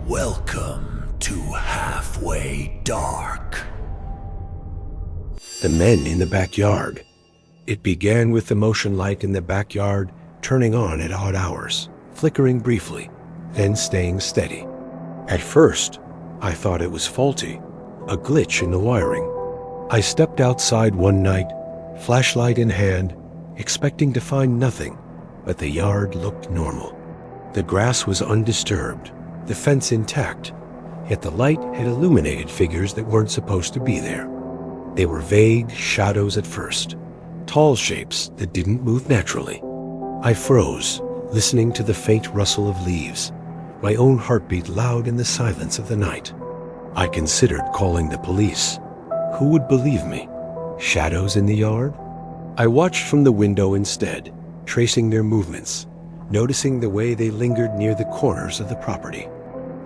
Welcome to Halfway Dark. The men in the backyard. It began with the motion light in the backyard turning on at odd hours, flickering briefly, then staying steady. At first, I thought it was faulty, a glitch in the wiring. I stepped outside one night, flashlight in hand, expecting to find nothing, but the yard looked normal. The grass was undisturbed, the fence intact, yet the light had illuminated figures that weren't supposed to be there. They were vague shadows at first, tall shapes that didn't move naturally. I froze, listening to the faint rustle of leaves, my own heartbeat loud in the silence of the night. I considered calling the police. Who would believe me? Shadows in the yard? I watched from the window instead, tracing their movements, noticing the way they lingered near the corners of the property.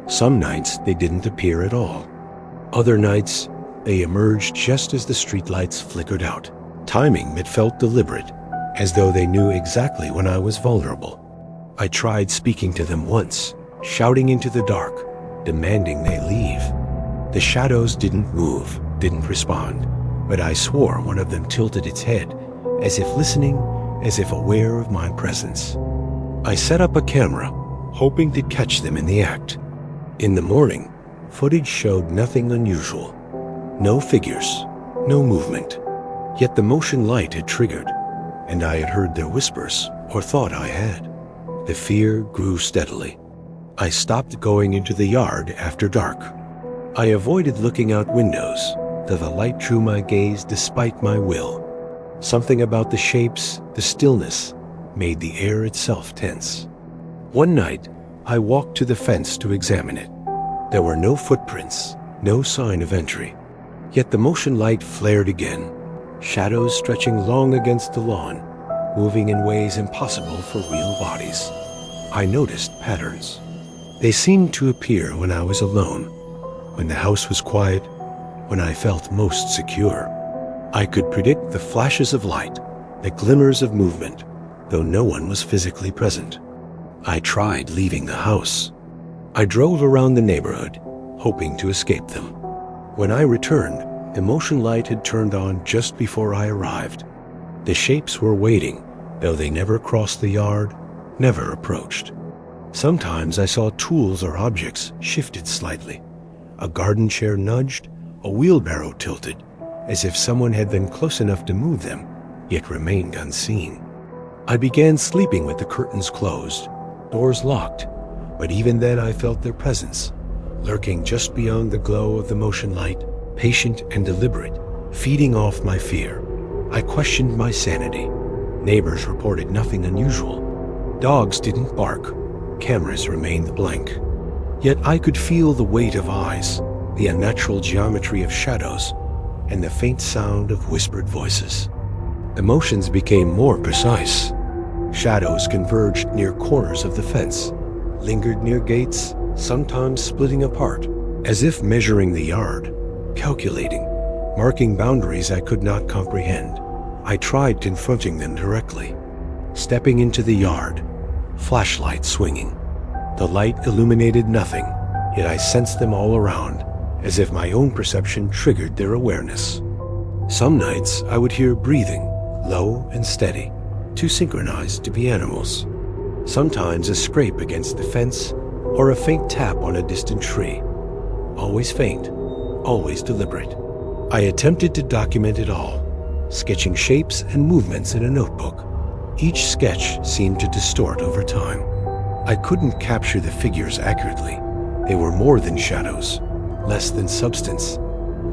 Some nights they didn't appear at all. Other nights, they emerged just as the streetlights flickered out, timing that felt deliberate, as though they knew exactly when I was vulnerable. I tried speaking to them once, shouting into the dark, demanding they leave. The shadows didn't move, didn't respond, but I swore one of them tilted its head, as if listening, as if aware of my presence. I set up a camera, hoping to catch them in the act. In the morning, footage showed nothing unusual. No figures, no movement. Yet the motion light had triggered, and I had heard their whispers, or thought I had. The fear grew steadily. I stopped going into the yard after dark. I avoided looking out windows, though the light drew my gaze despite my will. Something about the shapes, the stillness, made the air itself tense. One night, I walked to the fence to examine it. There were no footprints, no sign of entry. Yet the motion light flared again, shadows stretching long against the lawn, moving in ways impossible for real bodies. I noticed patterns. They seemed to appear when I was alone, when the house was quiet, when I felt most secure. I could predict the flashes of light, the glimmers of movement, though no one was physically present. I tried leaving the house. I drove around the neighborhood, hoping to escape them. When I returned, the motion light had turned on just before I arrived. The shapes were waiting, though they never crossed the yard, never approached. Sometimes I saw tools or objects shifted slightly. A garden chair nudged, a wheelbarrow tilted, as if someone had been close enough to move them, yet remained unseen. I began sleeping with the curtains closed, doors locked, but even then I felt their presence, lurking just beyond the glow of the motion light, patient and deliberate, feeding off my fear. I questioned my sanity. Neighbors reported nothing unusual. Dogs didn't bark. Cameras remained blank. Yet I could feel the weight of eyes, the unnatural geometry of shadows, and the faint sound of whispered voices. The motions became more precise. Shadows converged near corners of the fence, lingered near gates, sometimes splitting apart, as if measuring the yard, calculating, marking boundaries I could not comprehend. I tried confronting them directly. Stepping into the yard, flashlight swinging. The light illuminated nothing, yet I sensed them all around, as if my own perception triggered their awareness. Some nights I would hear breathing, low and steady, too synchronized to be animals. Sometimes a scrape against the fence, or a faint tap on a distant tree. Always faint, always deliberate. I attempted to document it all, sketching shapes and movements in a notebook. Each sketch seemed to distort over time. I couldn't capture the figures accurately. They were more than shadows, less than substance,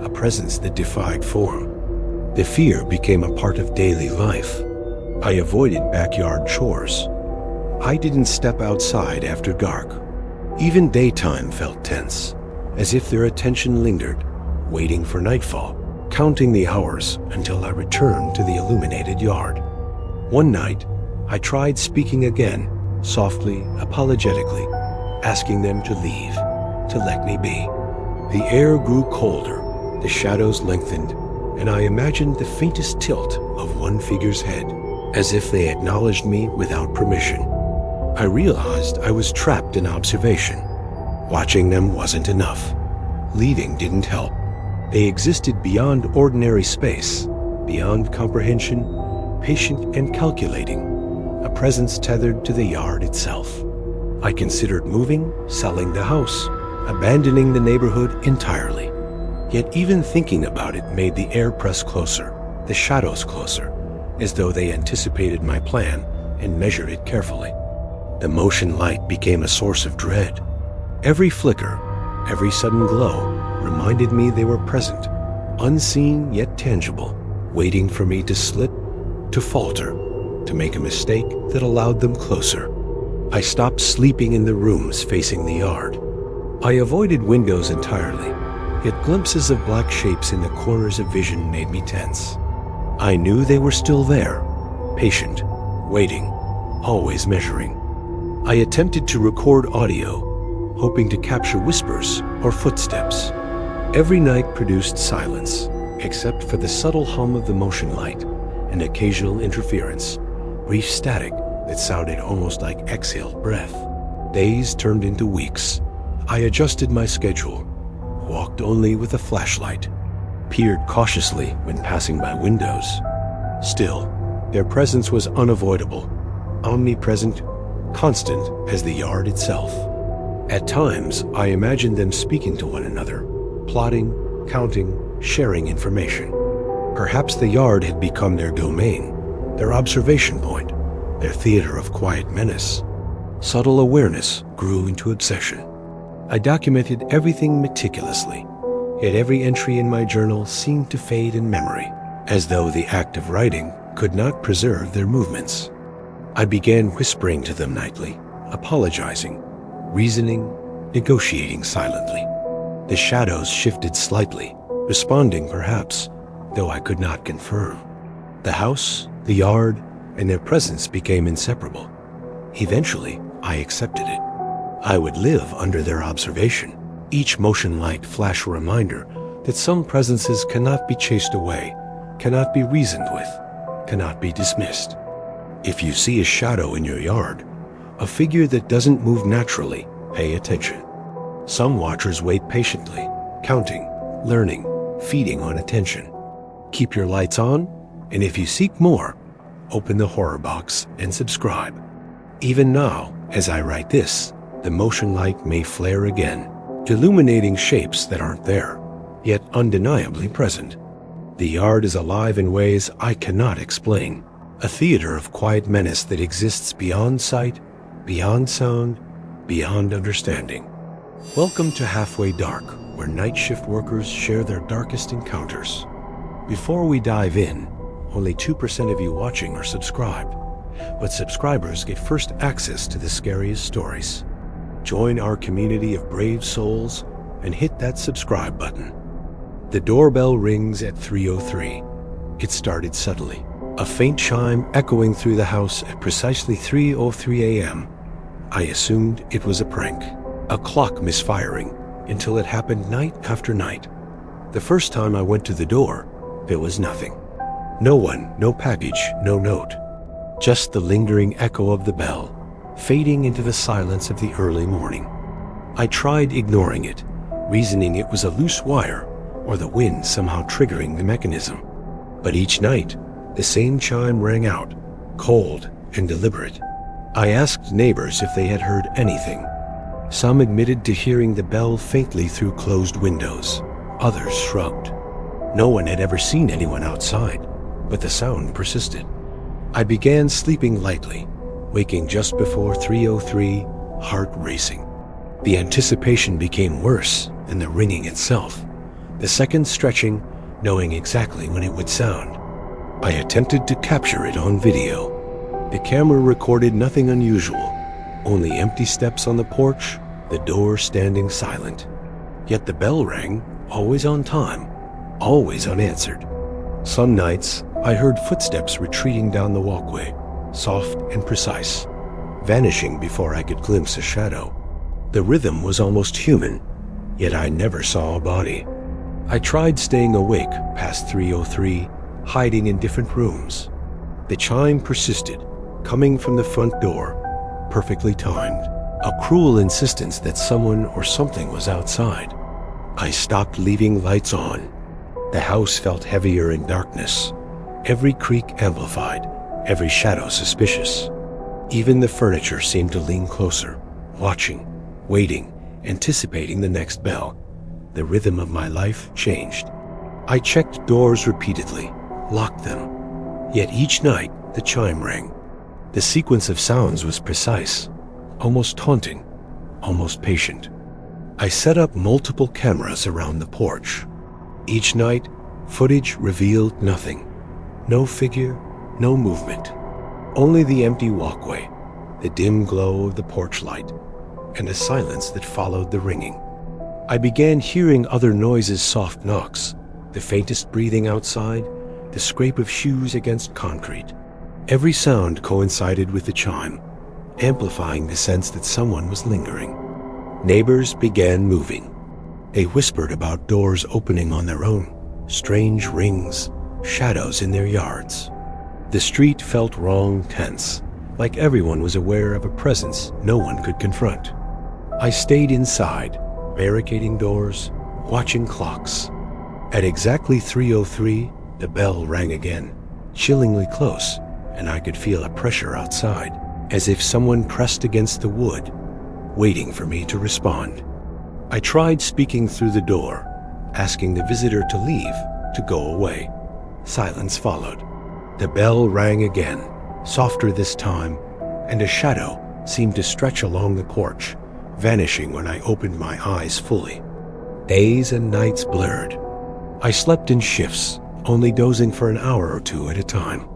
a presence that defied form. The fear became a part of daily life. I avoided backyard chores. I didn't step outside after dark. Even daytime felt tense, as if their attention lingered, waiting for nightfall, counting the hours until I returned to the illuminated yard. One night, I tried speaking again, softly, apologetically, asking them to leave, to let me be. The air grew colder, the shadows lengthened, and I imagined the faintest tilt of one figure's head, as if they acknowledged me without permission. I realized I was trapped in observation, Watching them wasn't enough. Leaving didn't help. They existed beyond ordinary space, beyond comprehension, patient and calculating, a presence tethered to the yard itself. I considered moving, selling the house, abandoning the neighborhood entirely. Yet even thinking about it made the air press closer, the shadows closer, as though they anticipated my plan and measured it carefully. The motion light became a source of dread. Every flicker, every sudden glow, reminded me they were present, unseen yet tangible, waiting for me to slip, to falter, to make a mistake that allowed them closer. I stopped sleeping in the rooms facing the yard. I avoided windows entirely, yet glimpses of black shapes in the corners of vision made me tense. I knew they were still there, patient, waiting, always measuring. I attempted to record audio, hoping to capture whispers or footsteps. Every night produced silence, except for the subtle hum of the motion light and occasional interference, brief static that sounded almost like exhaled breath. Days turned into weeks. I adjusted my schedule, walked only with a flashlight, peered cautiously when passing by windows. Still, their presence was unavoidable, omnipresent, constant as the yard itself. At times, I imagined them speaking to one another, plotting, counting, sharing information. Perhaps the yard had become their domain, their observation point, their theater of quiet menace. Subtle awareness grew into obsession. I documented everything meticulously, yet every entry in my journal seemed to fade in memory, as though the act of writing could not preserve their movements. I began whispering to them nightly, apologizing, reasoning, negotiating silently. The shadows shifted slightly, responding perhaps, though I could not confirm. The house, the yard, and their presence became inseparable. Eventually, I accepted it. I would live under their observation. Each motion light flashed a reminder that some presences cannot be chased away, cannot be reasoned with, cannot be dismissed. If you see a shadow in your yard, a figure that doesn't move naturally, pay attention. Some watchers wait patiently, counting, learning, feeding on attention. Keep your lights on, and if you seek more, open the horror box and subscribe. Even now, as I write this, the motion light may flare again, illuminating shapes that aren't there, yet undeniably present. The yard is alive in ways I cannot explain, a theater of quiet menace that exists beyond sight, beyond sound, beyond understanding. Welcome to Halfway Dark, where night shift workers share their darkest encounters. Before we dive in, only 2% of you watching are subscribed, but subscribers get first access to the scariest stories. Join our community of brave souls and hit that subscribe button. The doorbell rings at 3:03. It started subtly, a faint chime echoing through the house at precisely 3:03 a.m. I assumed it was a prank, a clock misfiring, until it happened night after night. The first time I went to the door, there was nothing. No one, no package, no note. Just the lingering echo of the bell, fading into the silence of the early morning. I tried ignoring it, reasoning it was a loose wire or the wind somehow triggering the mechanism. But each night, the same chime rang out, cold and deliberate. I asked neighbors if they had heard anything. Some admitted to hearing the bell faintly through closed windows. Others shrugged. No one had ever seen anyone outside, but the sound persisted. I began sleeping lightly, waking just before 3:03, heart racing. The anticipation became worse than the ringing itself, the seconds stretching, knowing exactly when it would sound. I attempted to capture it on video. The camera recorded nothing unusual, only empty steps on the porch, the door standing silent. Yet the bell rang, always on time, always unanswered. Some nights, I heard footsteps retreating down the walkway, soft and precise, vanishing before I could glimpse a shadow. The rhythm was almost human, yet I never saw a body. I tried staying awake past 3:03, hiding in different rooms. The chime persisted, coming from the front door, perfectly timed. a cruel insistence that someone or something was outside. I stopped leaving lights on. The house felt heavier in darkness, every creak amplified, every shadow suspicious. Even the furniture seemed to lean closer, watching, waiting, anticipating the next bell. The rhythm of my life changed. I checked doors repeatedly, locked them. Yet each night, the chime rang. The sequence of sounds was precise, almost taunting, almost patient. I set up multiple cameras around the porch. Each night, footage revealed nothing. No figure, no movement. Only the empty walkway, the dim glow of the porch light, and a silence that followed the ringing. I began hearing other noises, soft knocks, the faintest breathing outside, the scrape of shoes against concrete. Every sound coincided with the chime, amplifying the sense that someone was lingering. Neighbors began moving. They whispered about doors opening on their own, strange rings, shadows in their yards. The street felt wrong, tense, like everyone was aware of a presence no one could confront. I stayed inside, barricading doors, watching clocks. At exactly 3:03, the bell rang again, chillingly close, and I could feel a pressure outside, as if someone pressed against the wood, waiting for me to respond. I tried speaking through the door, asking the visitor to leave, to go away. Silence followed. The bell rang again, softer this time, and a shadow seemed to stretch along the porch, vanishing when I opened my eyes fully. Days and nights blurred. I slept in shifts, only dozing for an hour or two at a time.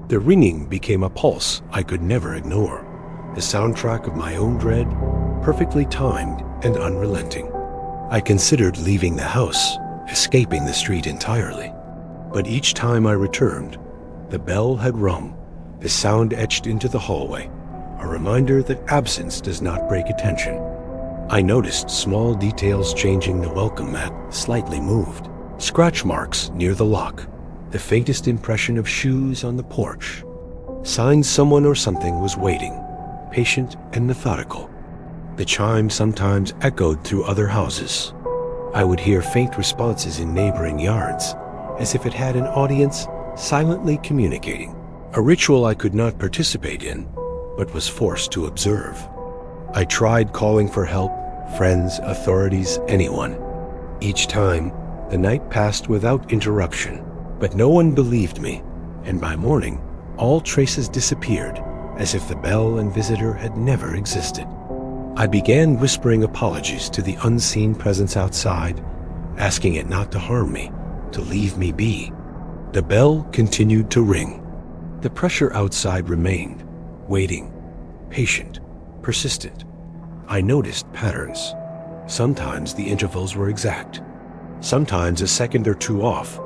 The ringing became a pulse I could never ignore, the soundtrack of my own dread, perfectly timed and unrelenting. I considered leaving the house, escaping the street entirely. But each time I returned, the bell had rung, the sound etched into the hallway, a reminder that absence does not break attention. I noticed small details changing. The welcome mat slightly moved, scratch marks near the lock, the faintest impression of shoes on the porch. Signs someone or something was waiting, patient and methodical. The chime sometimes echoed through other houses. I would hear faint responses in neighboring yards, as if it had an audience silently communicating, a ritual I could not participate in, but was forced to observe. I tried calling for help, friends, authorities, anyone. Each time, the night passed without interruption, but no one believed me, and by morning, all traces disappeared, as if the bell and visitor had never existed. I began whispering apologies to the unseen presence outside, asking it not to harm me, to leave me be. The bell continued to ring. The pressure outside remained, waiting, patient, persistent. I noticed patterns. Sometimes the intervals were exact, sometimes a second or two off,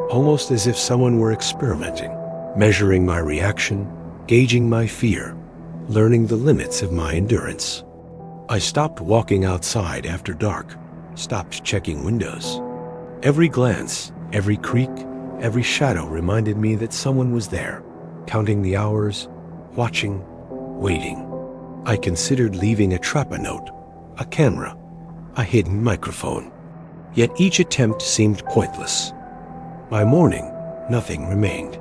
almost as if someone were experimenting, measuring my reaction, gauging my fear, learning the limits of my endurance. I stopped walking outside after dark, stopped checking windows. Every glance, every creak, every shadow reminded me that someone was there, counting the hours, watching, waiting. I considered leaving a trap-a-note, a camera, a hidden microphone. Yet each attempt seemed pointless. By morning, nothing remained.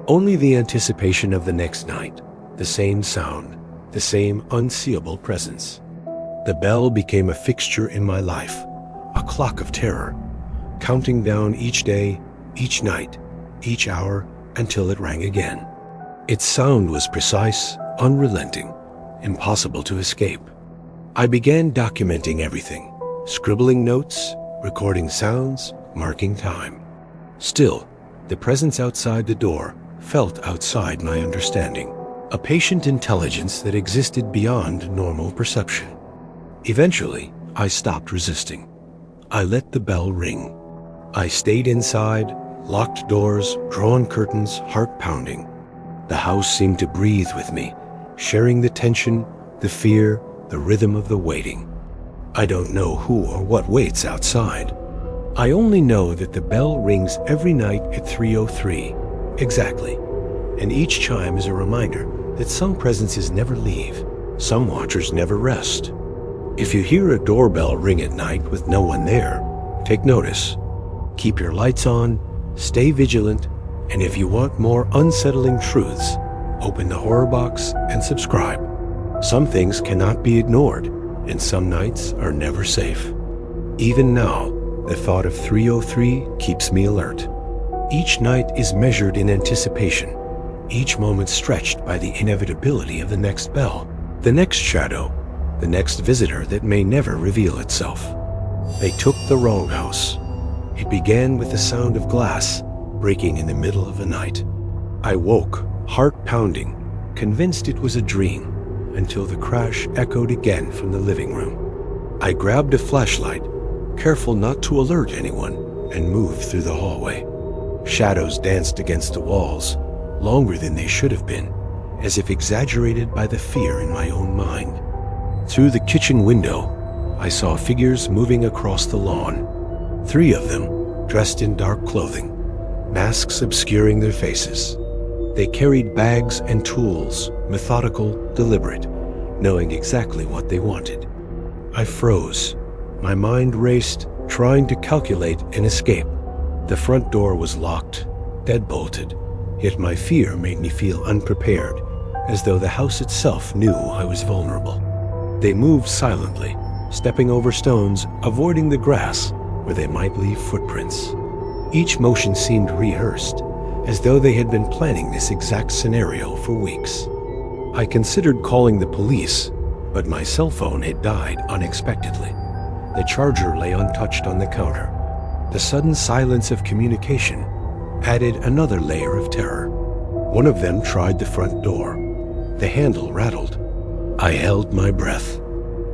Only the anticipation of the next night, the same sound, the same unseeable presence. The bell became a fixture in my life, a clock of terror, counting down each day, each night, each hour, until it rang again. Its sound was precise, unrelenting, impossible to escape. I began documenting everything, scribbling notes, recording sounds, marking time. Still, the presence outside the door felt outside my understanding, a patient intelligence that existed beyond normal perception. Eventually, I stopped resisting. I let the bell ring. I stayed inside, locked doors, drawn curtains, heart pounding. The house seemed to breathe with me, sharing the tension, the fear, the rhythm of the waiting. I don't know who or what waits outside. I only know that the bell rings every night at 3:03, exactly, and each chime is a reminder that some presences never leave, Some watchers never rest. If you hear a doorbell ring at night with no one there, take notice. Keep your lights on, stay vigilant, and if you want more unsettling truths, open the horror box and subscribe. Some things cannot be ignored, and some nights are never safe. Even now, the thought of 303 keeps me alert. Each night is measured in anticipation, each moment stretched by the inevitability of the next bell, the next shadow, the next visitor that may never reveal itself. They took the wrong house. It began with the sound of glass breaking in the middle of the night. I woke, heart pounding, convinced it was a dream, until the crash echoed again from the living room. I grabbed a flashlight, careful not to alert anyone, and moved through the hallway. Shadows danced against the walls, longer than they should have been, as if exaggerated by the fear in my own mind. Through the kitchen window, I saw figures moving across the lawn. 3 of them, dressed in dark clothing, masks obscuring their faces. They carried bags and tools, methodical, deliberate, knowing exactly what they wanted. I froze. My mind raced, trying to calculate an escape. The front door was locked, deadbolted, yet my fear made me feel unprepared, as though the house itself knew I was vulnerable. They moved silently, stepping over stones, avoiding the grass where they might leave footprints. Each motion seemed rehearsed, as though they had been planning this exact scenario for weeks. I considered calling the police, but my cell phone had died unexpectedly. The charger lay untouched on the counter. The sudden silence of communication added another layer of terror. One of them tried the front door. The handle rattled. I held my breath.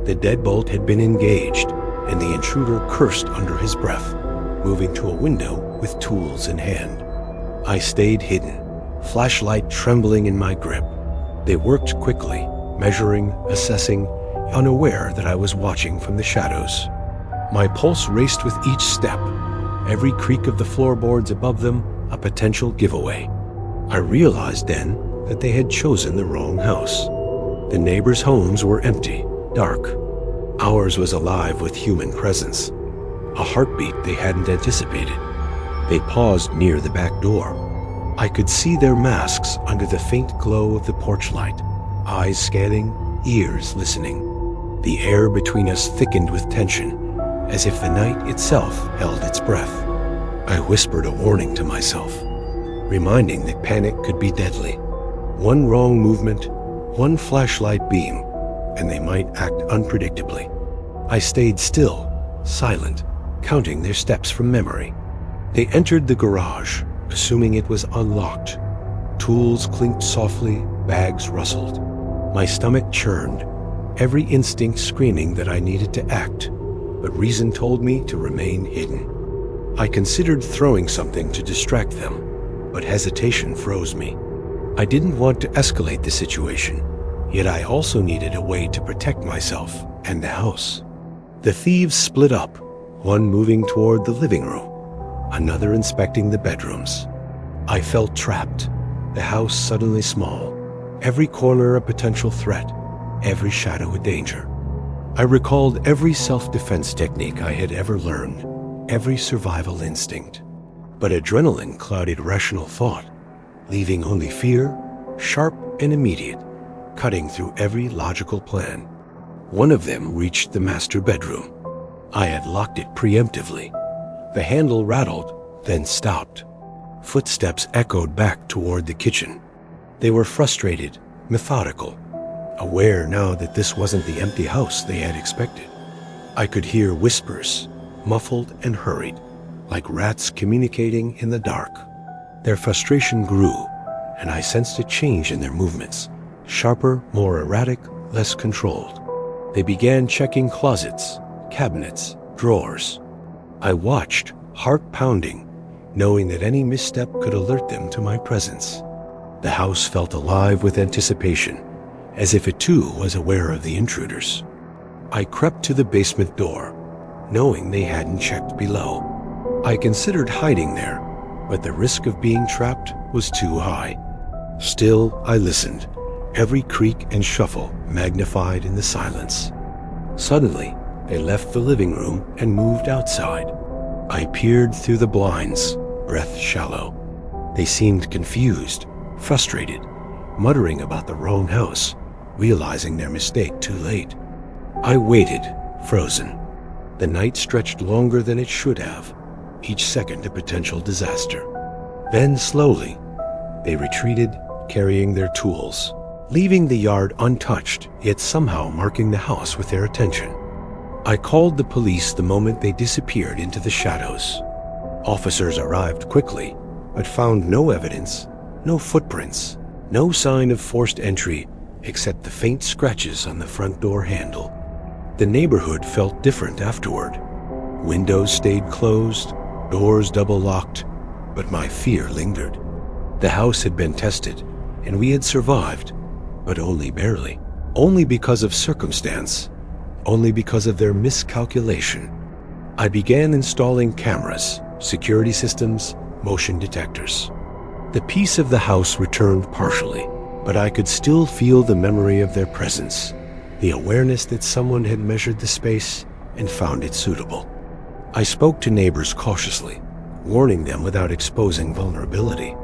The deadbolt had been engaged, and the intruder cursed under his breath, moving to a window with tools in hand. I stayed hidden, flashlight trembling in my grip. They worked quickly, measuring, assessing, unaware that I was watching from the shadows. My pulse raced with each step, every creak of the floorboards above them a potential giveaway. I realized then that they had chosen the wrong house. The neighbors' homes were empty, dark. Ours was alive with human presence, a heartbeat they hadn't anticipated. They paused near the back door. I could see their masks under the faint glow of the porch light, eyes scanning, ears listening. The air between us thickened with tension, as if the night itself held its breath. I whispered a warning to myself, reminding that panic could be deadly. One wrong movement, one flashlight beam, and they might act unpredictably. I stayed still, silent, counting their steps from memory. They entered the garage, assuming it was unlocked. Tools clinked softly, bags rustled. My stomach churned, every instinct screaming that I needed to act, but reason told me to remain hidden. I considered throwing something to distract them, but hesitation froze me. I didn't want to escalate the situation, yet I also needed a way to protect myself and the house. The thieves split up, one moving toward the living room, another inspecting the bedrooms. I felt trapped, the house suddenly small, every corner a potential threat, every shadow a danger. I recalled every self-defense technique I had ever learned, every survival instinct. But adrenaline clouded rational thought, leaving only fear, sharp and immediate, cutting through every logical plan. One of them reached the master bedroom. I had locked it preemptively. The handle rattled, then stopped. Footsteps echoed back toward the kitchen. They were frustrated, methodical, aware now that this wasn't the empty house they had expected. I could hear whispers, muffled and hurried, like rats communicating in the dark. Their frustration grew, and I sensed a change in their movements, sharper, more erratic, less controlled. They began checking closets, cabinets, drawers. I watched, heart pounding, knowing that any misstep could alert them to my presence. The house felt alive with anticipation, as if it too was aware of the intruders. I crept to the basement door, knowing they hadn't checked below. I considered hiding there, but the risk of being trapped was too high. Still, I listened, every creak and shuffle magnified in the silence. Suddenly, they left the living room and moved outside. I peered through the blinds, breath shallow. They seemed confused, frustrated, muttering about the wrong house, realizing their mistake too late. I waited, frozen. The night stretched longer than it should have, each second a potential disaster. Then slowly, they retreated, carrying their tools, leaving the yard untouched, yet somehow marking the house with their attention. I called the police the moment they disappeared into the shadows. Officers arrived quickly, but found no evidence, no footprints, no sign of forced entry except the faint scratches on the front door handle. The neighborhood felt different afterward. Windows stayed closed, doors double-locked, but my fear lingered. The house had been tested, and we had survived, but only barely. Only because of circumstance, only because of their miscalculation. I began installing cameras, security systems, motion detectors. The peace of the house returned partially, but I could still feel the memory of their presence, the awareness that someone had measured the space and found it suitable. I spoke to neighbors cautiously, warning them without exposing vulnerability.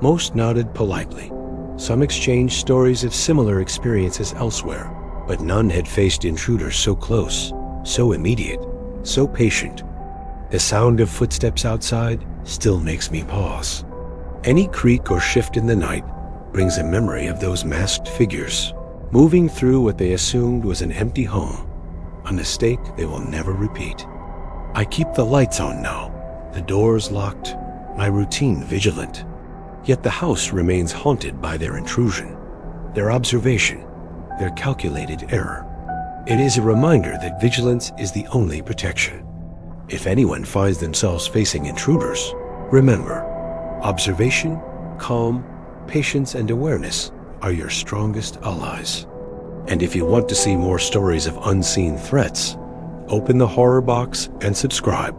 Most nodded politely. Some exchanged stories of similar experiences elsewhere, but none had faced intruders so close, so immediate, so patient. The sound of footsteps outside still makes me pause. Any creak or shift in the night brings a memory of those masked figures, moving through what they assumed was an empty home, a mistake they will never repeat. I keep the lights on now, the doors locked, my routine vigilant. Yet the house remains haunted by their intrusion, their observation, their calculated error. It is a reminder that vigilance is the only protection. If anyone finds themselves facing intruders, remember, observation, calm, patience, and awareness are your strongest allies. And if you want to see more stories of unseen threats, open the horror box and subscribe.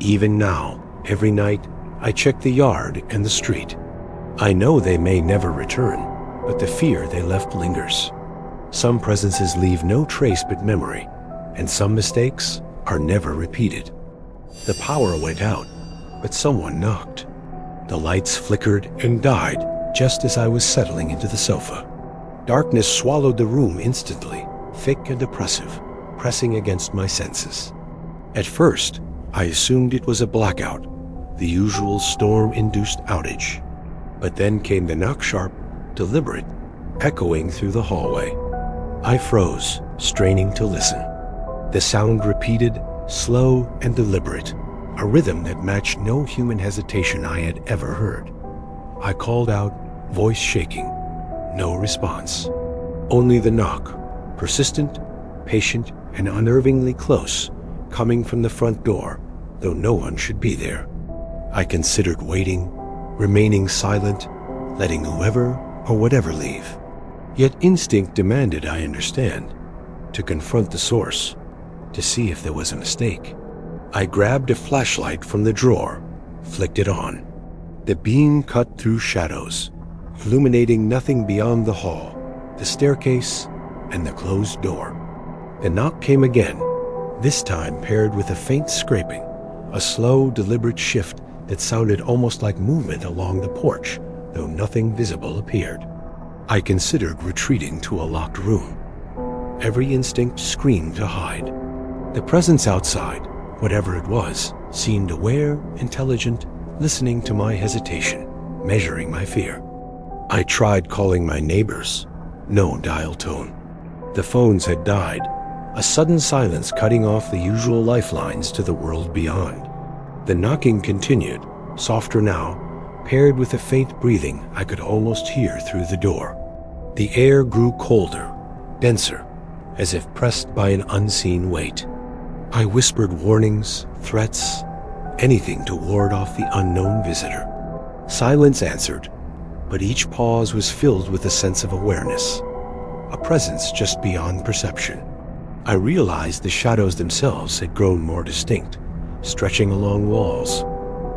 Even now, every night, I check the yard and the street. I know they may never return, but the fear they left lingers. Some presences leave no trace but memory, and some mistakes are never repeated. The power went out, but someone knocked. The lights flickered and died just as I was settling into the sofa. Darkness swallowed the room instantly, thick and oppressive, pressing against my senses. At first, I assumed it was a blackout, the usual storm-induced outage. But then came the knock-sharp, deliberate, echoing through the hallway. I froze, straining to listen. The sound repeated, slow and deliberate, a rhythm that matched no human hesitation I had ever heard. I called out, voice shaking. No response. Only the knock, persistent, patient, and unnervingly close, coming from the front door, though no one should be there. I considered waiting, remaining silent, letting whoever or whatever leave. Yet instinct demanded I understand, to confront the source, to see if there was a mistake. I grabbed a flashlight from the drawer, flicked it on. The beam cut through shadows, illuminating nothing beyond the hall, the staircase, and the closed door. The knock came again, this time paired with a faint scraping, a slow, deliberate shift that sounded almost like movement along the porch, though nothing visible appeared. I considered retreating to a locked room. Every instinct screamed to hide. The presence outside, whatever it was, seemed aware, intelligent, listening to my hesitation, measuring my fear. I tried calling my neighbors. No dial tone. The phones had died, a sudden silence cutting off the usual lifelines to the world beyond. The knocking continued, softer now, paired with a faint breathing I could almost hear through the door. The air grew colder, denser, as if pressed by an unseen weight. I whispered warnings, threats, anything to ward off the unknown visitor. Silence answered, but each pause was filled with a sense of awareness, a presence just beyond perception. I realized the shadows themselves had grown more distinct, stretching along walls,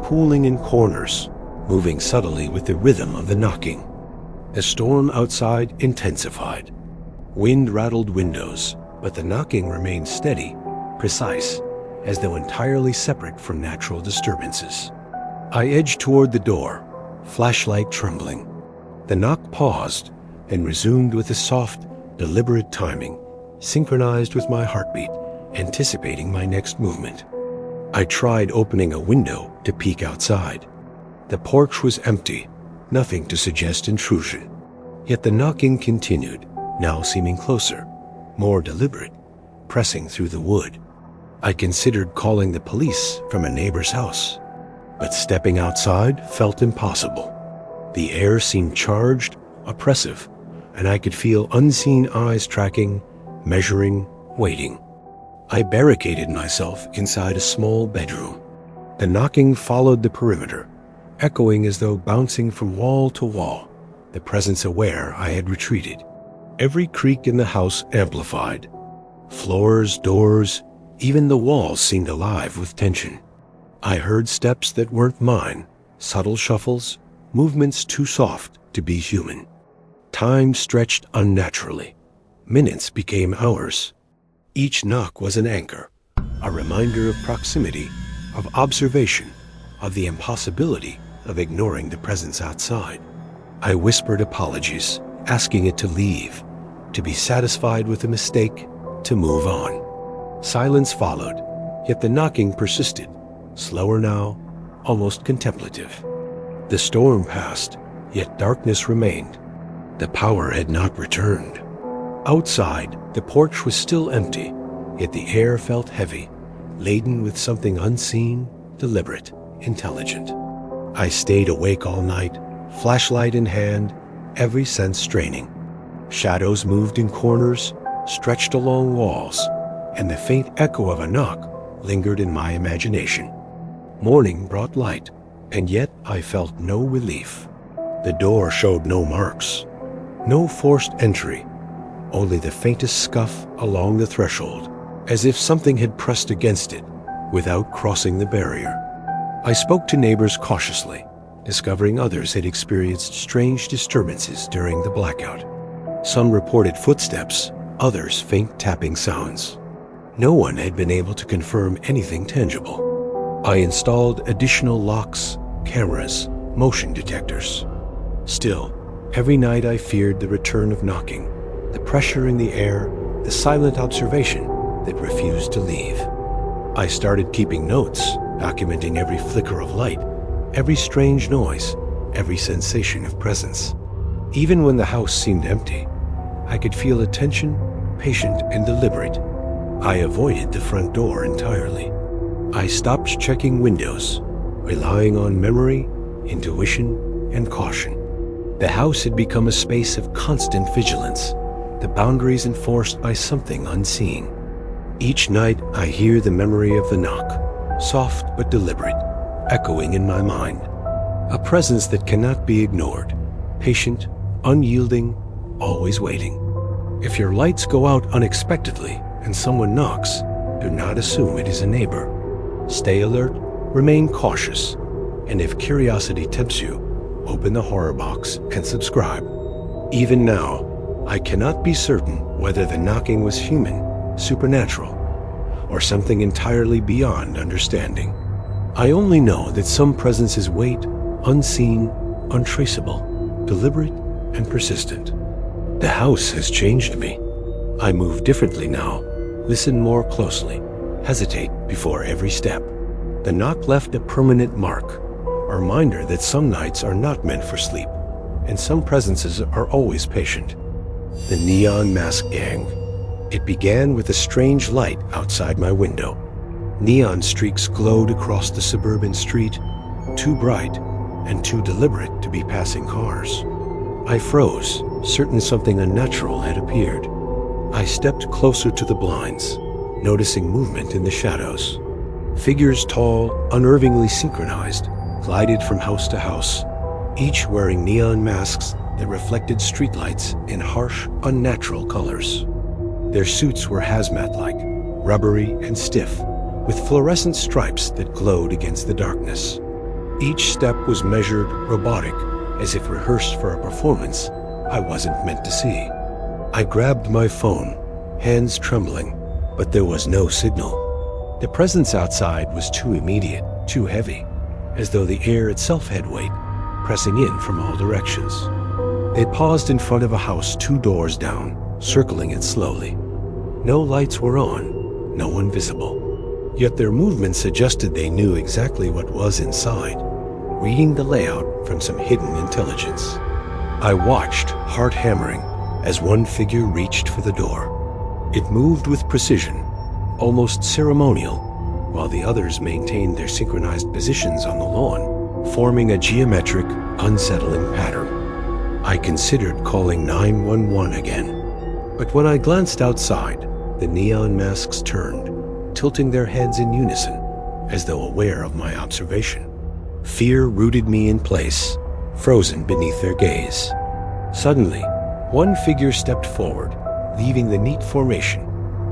pooling in corners, moving subtly with the rhythm of the knocking. The storm outside intensified. Wind rattled windows, but the knocking remained steady, precise, as though entirely separate from natural disturbances. I edged toward the door, flashlight trembling. The knock paused and resumed with a soft, deliberate timing, synchronized with my heartbeat, anticipating my next movement. I tried opening a window to peek outside. The porch was empty, nothing to suggest intrusion. Yet the knocking continued, now seeming closer, more deliberate, pressing through the wood. I considered calling the police from a neighbor's house, but stepping outside felt impossible. The air seemed charged, oppressive, and I could feel unseen eyes tracking, measuring, waiting. I barricaded myself inside a small bedroom. The knocking followed the perimeter, echoing as though bouncing from wall to wall, the presence aware I had retreated. Every creak in the house amplified. Floors, doors, even the walls seemed alive with tension. I heard steps that weren't mine, subtle shuffles, movements too soft to be human. Time stretched unnaturally. Minutes became hours. Each knock was an anchor, a reminder of proximity, of observation, of the impossibility of ignoring the presence outside. I whispered apologies, asking it to leave, to be satisfied with the mistake, to move on. Silence followed, yet the knocking persisted, slower now, almost contemplative. The storm passed, yet darkness remained. The power had not returned. Outside, the porch was still empty, yet the air felt heavy, laden with something unseen, deliberate, intelligent. I stayed awake all night, flashlight in hand, every sense straining. Shadows moved in corners, stretched along walls, and the faint echo of a knock lingered in my imagination. Morning brought light, and yet I felt no relief. The door showed no marks, no forced entry, only the faintest scuff along the threshold, as if something had pressed against it without crossing the barrier. I spoke to neighbors cautiously, discovering others had experienced strange disturbances during the blackout. Some reported footsteps, others faint tapping sounds. No one had been able to confirm anything tangible. I installed additional locks, cameras, motion detectors. Still, every night I feared the return of knocking, the pressure in the air, the silent observation that refused to leave. I started keeping notes, documenting every flicker of light, every strange noise, every sensation of presence. Even when the house seemed empty, I could feel attention, patient and deliberate. I avoided the front door entirely. I stopped checking windows, relying on memory, intuition, and caution. The house had become a space of constant vigilance, the boundaries enforced by something unseen. Each night I hear the memory of the knock, soft but deliberate, echoing in my mind. A presence that cannot be ignored, patient, unyielding, always waiting. If your lights go out unexpectedly and someone knocks, do not assume it is a neighbor. Stay alert, remain cautious, and if curiosity tempts you, open the horror box and subscribe. Even now, I cannot be certain whether the knocking was human, supernatural, or something entirely beyond understanding. I only know that some presences wait, unseen, untraceable, deliberate, and persistent. The house has changed me. I move differently now, listen more closely, hesitate before every step. The knock left a permanent mark, a reminder that some nights are not meant for sleep, and some presences are always patient. The Neon Mask Gang. It began with a strange light outside my window. Neon streaks glowed across the suburban street, too bright and too deliberate to be passing cars. I froze, certain something unnatural had appeared. I stepped closer to the blinds, noticing movement in the shadows. Figures tall, unnervingly synchronized, glided from house to house, each wearing neon masks that reflected streetlights in harsh, unnatural colors. Their suits were hazmat-like, rubbery and stiff, with fluorescent stripes that glowed against the darkness. Each step was measured, robotic, as if rehearsed for a performance, I wasn't meant to see. I grabbed my phone, hands trembling, but there was no signal. The presence outside was too immediate, too heavy, as though the air itself had weight, pressing in from all directions. They paused in front of a house 2 doors down, circling it slowly. No lights were on, no one visible. Yet their movement suggested they knew exactly what was inside, reading the layout from some hidden intelligence. I watched, heart hammering, as one figure reached for the door. It moved with precision, almost ceremonial, while the others maintained their synchronized positions on the lawn, forming a geometric, unsettling pattern. I considered calling 911 again, but when I glanced outside, the neon masks turned, tilting their heads in unison, as though aware of my observation. Fear rooted me in place, frozen beneath their gaze. Suddenly, one figure stepped forward, leaving the neat formation,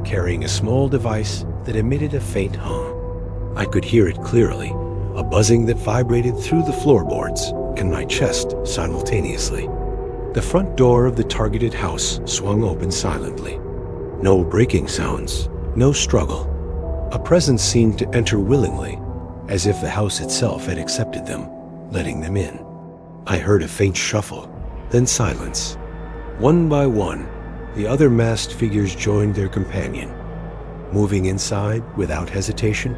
carrying a small device that emitted a faint hum. I could hear it clearly, a buzzing that vibrated through the floorboards and my chest simultaneously. The front door of the targeted house swung open silently. No breaking sounds, no struggle. A presence seemed to enter willingly, as if the house itself had accepted them, letting them in. I heard a faint shuffle, then silence. One by one, the other masked figures joined their companion. Moving inside without hesitation,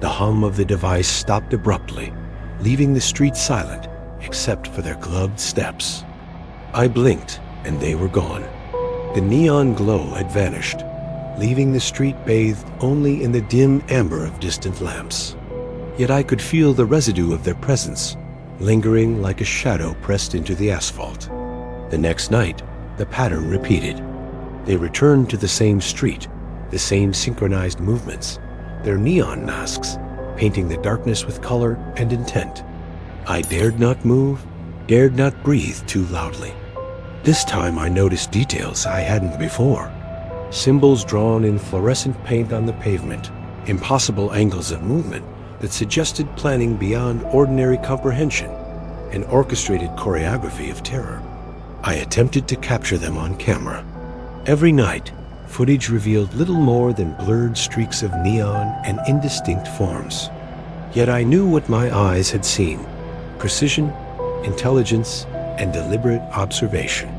the hum of the device stopped abruptly, leaving the street silent except for their gloved steps. I blinked, and they were gone. The neon glow had vanished, leaving the street bathed only in the dim amber of distant lamps. Yet I could feel the residue of their presence, lingering like a shadow pressed into the asphalt. The next night, the pattern repeated. They returned to the same street, the same synchronized movements, their neon masks painting the darkness with color and intent. I dared not move, dared not breathe too loudly. This time I noticed details I hadn't before. Symbols drawn in fluorescent paint on the pavement, impossible angles of movement that suggested planning beyond ordinary comprehension, an orchestrated choreography of terror. I attempted to capture them on camera. Every night, footage revealed little more than blurred streaks of neon and indistinct forms. Yet I knew what my eyes had seen: precision, intelligence, and deliberate observation.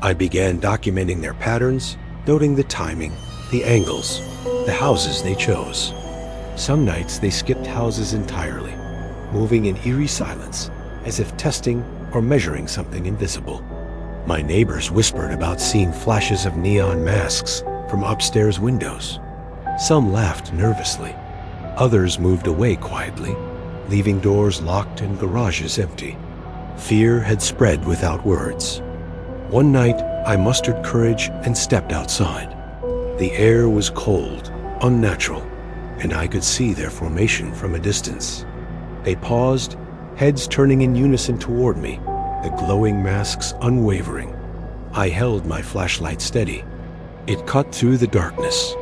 I began documenting their patterns, noting the timing, the angles, the houses they chose. Some nights they skipped houses entirely, moving in eerie silence, as if testing or measuring something invisible. My neighbors whispered about seeing flashes of neon masks from upstairs windows. Some laughed nervously. Others moved away quietly, leaving doors locked and garages empty. Fear had spread without words. One night, I mustered courage and stepped outside. The air was cold, unnatural, and I could see their formation from a distance. They paused, heads turning in unison toward me, the glowing masks unwavering. I held my flashlight steady. It cut through the darkness,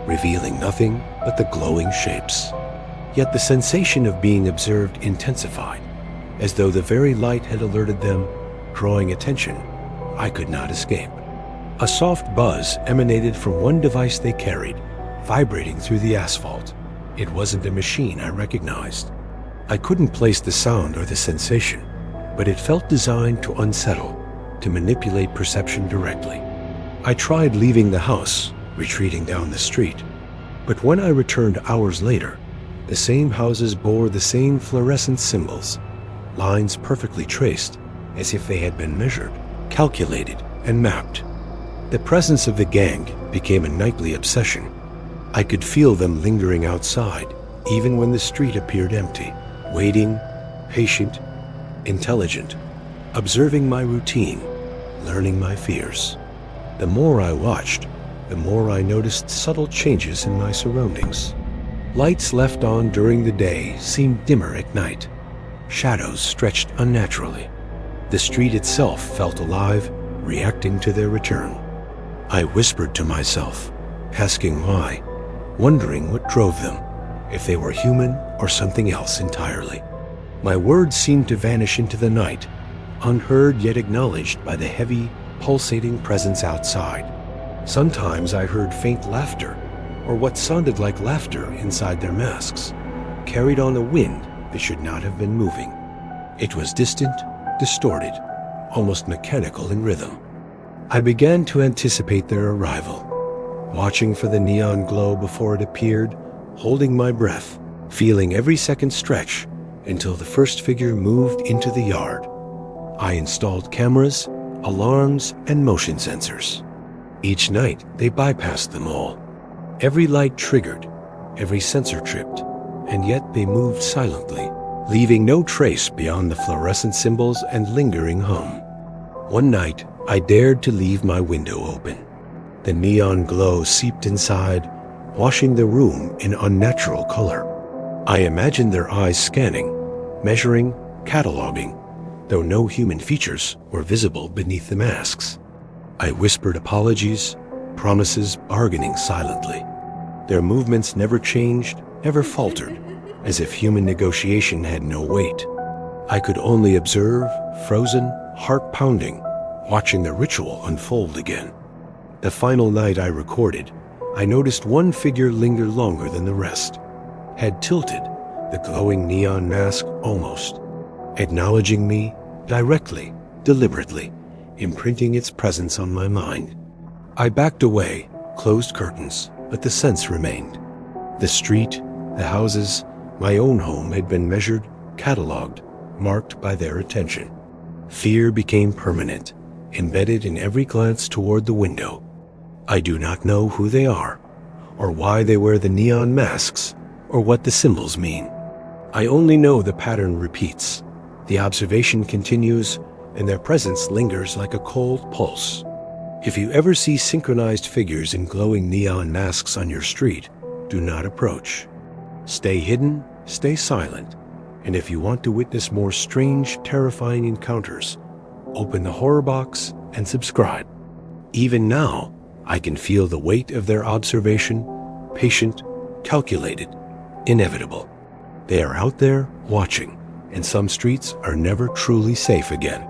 revealing nothing but the glowing shapes. Yet the sensation of being observed intensified, as though the very light had alerted them, drawing attention I could not escape. A soft buzz emanated from one device they carried, vibrating through the asphalt. It wasn't a machine I recognized. I couldn't place the sound or the sensation, but it felt designed to unsettle, to manipulate perception directly. I tried leaving the house, retreating down the street, but when I returned hours later, the same houses bore the same fluorescent symbols, lines perfectly traced, as if they had been measured, calculated, and mapped. The presence of the gang became a nightly obsession. I could feel them lingering outside, even when the street appeared empty, waiting, patient, intelligent, observing my routine, learning my fears. The more I watched, the more I noticed subtle changes in my surroundings. Lights left on during the day seemed dimmer at night. Shadows stretched unnaturally. The street itself felt alive, reacting to their return. I whispered to myself, asking why, wondering what drove them, if they were human or something else entirely. My words seemed to vanish into the night, unheard yet acknowledged by the heavy, pulsating presence outside. Sometimes I heard faint laughter, or what sounded like laughter inside their masks, carried on a wind that should not have been moving. It was distant, distorted, almost mechanical in rhythm. I began to anticipate their arrival, watching for the neon glow before it appeared, holding my breath, feeling every second stretch until the first figure moved into the yard. I installed cameras, alarms, and motion sensors. Each night, they bypassed them all. Every light triggered, every sensor tripped, and yet they moved silently, leaving no trace beyond the fluorescent symbols and lingering hum. One night, I dared to leave my window open. The neon glow seeped inside, washing the room in unnatural color. I imagined their eyes scanning, measuring, cataloging, though no human features were visible beneath the masks. I whispered apologies, promises, bargaining silently. Their movements never changed, never faltered, as if human negotiation had no weight. I could only observe, frozen, heart pounding, watching the ritual unfold again. The final night I recorded, I noticed one figure linger longer than the rest. Head tilted, the glowing neon mask almost, acknowledging me directly, deliberately, imprinting its presence on my mind. I backed away, closed curtains, but the sense remained. The street, the houses, my own home had been measured, catalogued, marked by their attention. Fear became permanent, embedded in every glance toward the window. I do not know who they are, or why they wear the neon masks, or what the symbols mean. I only know the pattern repeats, the observation continues, and their presence lingers like a cold pulse. If you ever see synchronized figures in glowing neon masks on your street, do not approach. Stay hidden, stay silent, and if you want to witness more strange, terrifying encounters, open the horror box and subscribe. Even now, I can feel the weight of their observation, patient, calculated, inevitable. They are out there watching, and some streets are never truly safe again.